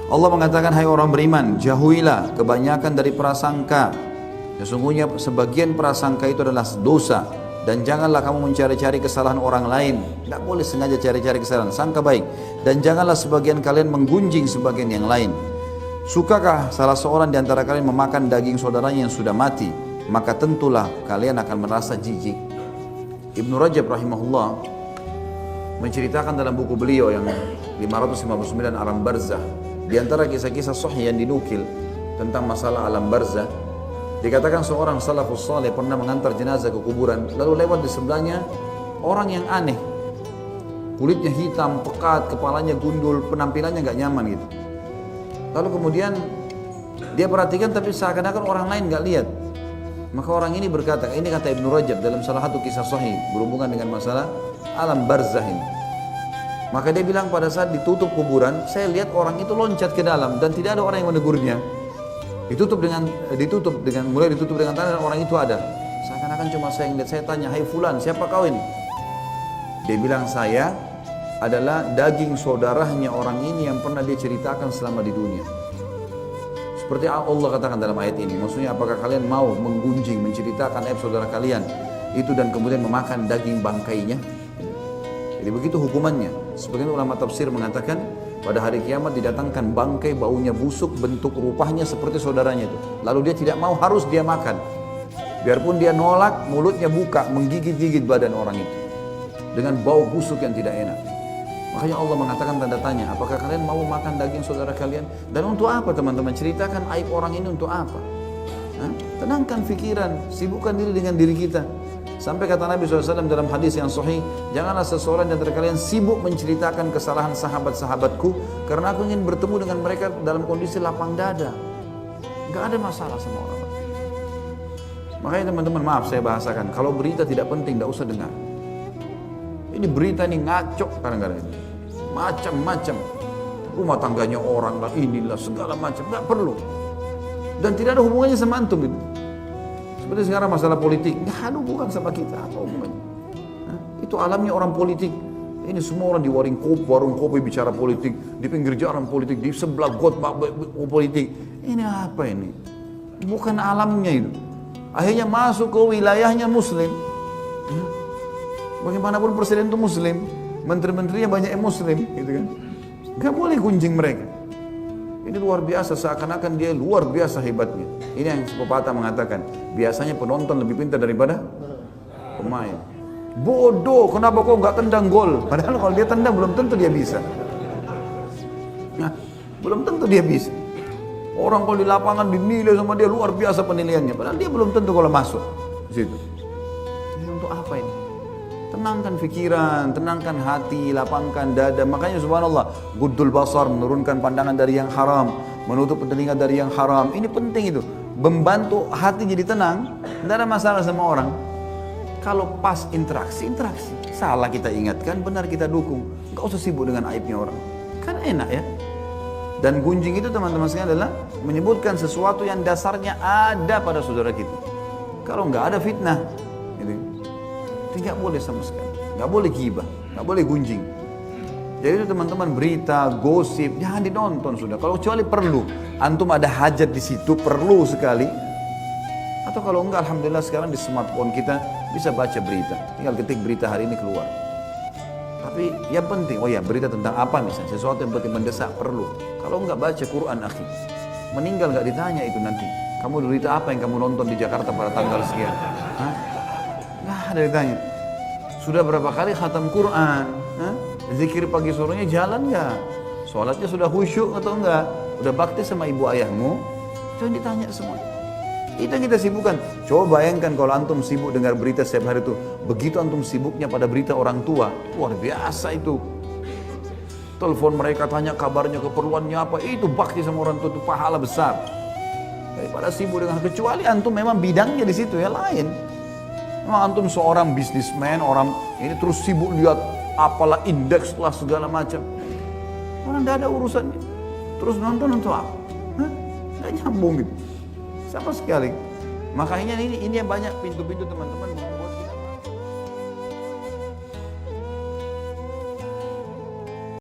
Allah mengatakan, hai orang beriman, jauhilah kebanyakan dari prasangka. Sesungguhnya sebagian prasangka itu adalah dosa. Dan janganlah kamu mencari-cari kesalahan orang lain. Tidak boleh sengaja cari-cari kesalahan, sangka baik. Dan janganlah sebagian kalian menggunjing sebagian yang lain. Sukakah salah seorang di antara kalian memakan daging saudaranya yang sudah mati? Maka tentulah kalian akan merasa jijik. Ibnu Rajab rahimahullah menceritakan dalam buku beliau yang 559 Alam Barzah, di antara kisah-kisah sahih yang dinukil tentang masalah alam barzah, dikatakan seorang salafus saleh pernah mengantar jenazah ke kuburan, lalu lewat di sebelahnya orang yang aneh, kulitnya hitam, pekat, kepalanya gundul, penampilannya nggak nyaman gitu. Lalu kemudian dia perhatikan tapi seakan-akan orang lain nggak lihat. Maka orang ini berkata, ini kata Ibnu Rajab dalam salah satu kisah sahih berhubungan dengan masalah alam barzah ini. Maka dia bilang, pada saat ditutup kuburan, saya lihat orang itu loncat ke dalam dan tidak ada orang yang menegurnya. Mulai ditutup dengan tanah dan orang itu ada. Seakan-akan cuma saya yang lihat. Saya tanya, hai fulan, siapa kau ini? Dia bilang, saya adalah daging saudaranya orang ini yang pernah dia ceritakan selama di dunia. Seperti Allah katakan dalam ayat ini, maksudnya apakah kalian mau menggunjing, menceritakan aib saudara kalian itu dan kemudian memakan daging bangkainya? Jadi begitu hukumannya. Sebagian ulama tafsir mengatakan pada hari kiamat didatangkan bangkai, baunya busuk, bentuk rupanya seperti saudaranya itu. Lalu dia tidak mau, harus dia makan. Biarpun dia nolak, mulutnya buka, menggigit-gigit badan orang itu dengan bau busuk yang tidak enak. Makanya Allah mengatakan tanda tanya, apakah kalian mau makan daging saudara kalian? Dan untuk apa teman-teman? Ceritakan aib orang ini untuk apa? Tenangkan pikiran, sibukkan diri dengan diri kita. Sampai kata Nabi SAW dalam hadis yang sahih, janganlah seseorang di antara kalian sibuk menceritakan kesalahan sahabat-sahabatku, karena aku ingin bertemu dengan mereka dalam kondisi lapang dada. Gak ada masalah sama orang. Makanya teman-teman, maaf saya bahasakan, kalau berita tidak penting, tidak usah dengar. Ini berita ini ngaco kadang-kadang ini. Macam-macam. Rumah tangganya orang lah, inilah segala macam. Gak perlu. Dan tidak ada hubungannya sama antum itu. Seperti sekarang masalah politik, nggak ada hubungan sama kita, apa hubungannya? Itu alamnya orang politik. Ini semua orang di warung kopi bicara politik, di pinggir jalan politik, di sebelah got politik. Ini apa ini? Bukan alamnya itu. Akhirnya masuk ke wilayahnya Muslim. Bagaimanapun presiden itu Muslim, menteri-menterinya banyak yang Muslim, gitu kan? Nggak boleh gunjing mereka. Ini luar biasa, seakan-akan dia luar biasa hebatnya. Ini yang pepatah mengatakan, biasanya penonton lebih pintar daripada pemain. Bodoh, kenapa kau nggak tendang gol? Padahal kalau dia tendang belum tentu dia bisa. Nah, belum tentu dia bisa. Orang kalau di lapangan dinilai sama dia luar biasa penilaiannya, padahal dia belum tentu kalau masuk di situ. Ini untuk apa ini? Tenangkan pikiran, tenangkan hati, lapangkan dada. Makanya subhanallah, guddul basar, menurunkan pandangan dari yang haram, menutup telinga dari yang haram. Ini penting itu, membantu hati jadi tenang. Tidak ada masalah sama orang. Kalau pas interaksi. Salah kita ingatkan, benar kita dukung. Gak usah sibuk dengan aibnya orang. Kan enak ya. Dan gunjing itu teman-teman sekalian adalah menyebutkan sesuatu yang dasarnya ada pada saudara kita. Kalau nggak ada fitnah, gitu. Tidak boleh sama sekali, nggak boleh ghibah, nggak boleh gunjing. Jadi itu teman-teman, berita, gosip jangan ditonton sudah. Kalau kecuali perlu, antum ada hajat di situ, perlu sekali. Atau kalau enggak, alhamdulillah sekarang di smartphone kita bisa baca berita. Tinggal ketik berita hari ini keluar. Tapi yang penting, oh ya berita tentang apa misalnya, sesuatu yang penting mendesak perlu. Kalau enggak baca Quran akhi, meninggal nggak ditanya itu nanti. Kamu berita apa yang kamu nonton di Jakarta pada tanggal sekian? Hah? Nggak ada ditanya. Sudah berapa kali khatam Quran? Zikir pagi sorenya jalan nggak? Sholatnya sudah khusyuk atau enggak? Udah bakti sama ibu ayahmu? Jangan ditanya semua. Itu yang kita sibukkan. Coba bayangkan kalau antum sibuk dengar berita setiap hari itu. Begitu antum sibuknya pada berita orang tua, luar biasa itu. Telepon mereka tanya kabarnya, keperluannya apa, itu bakti sama orang tua, itu pahala besar. Daripada sibuk dengan, kecuali antum memang bidangnya di situ ya lain. Memang antum seorang bisnismen, orang ini terus sibuk lihat apalah indeks lah segala macam. Orang tidak ada urusannya. Terus nonton untuk apa? Nggak nyambung gitu. Sama sekali. Makanya ini yang banyak pintu-pintu teman-teman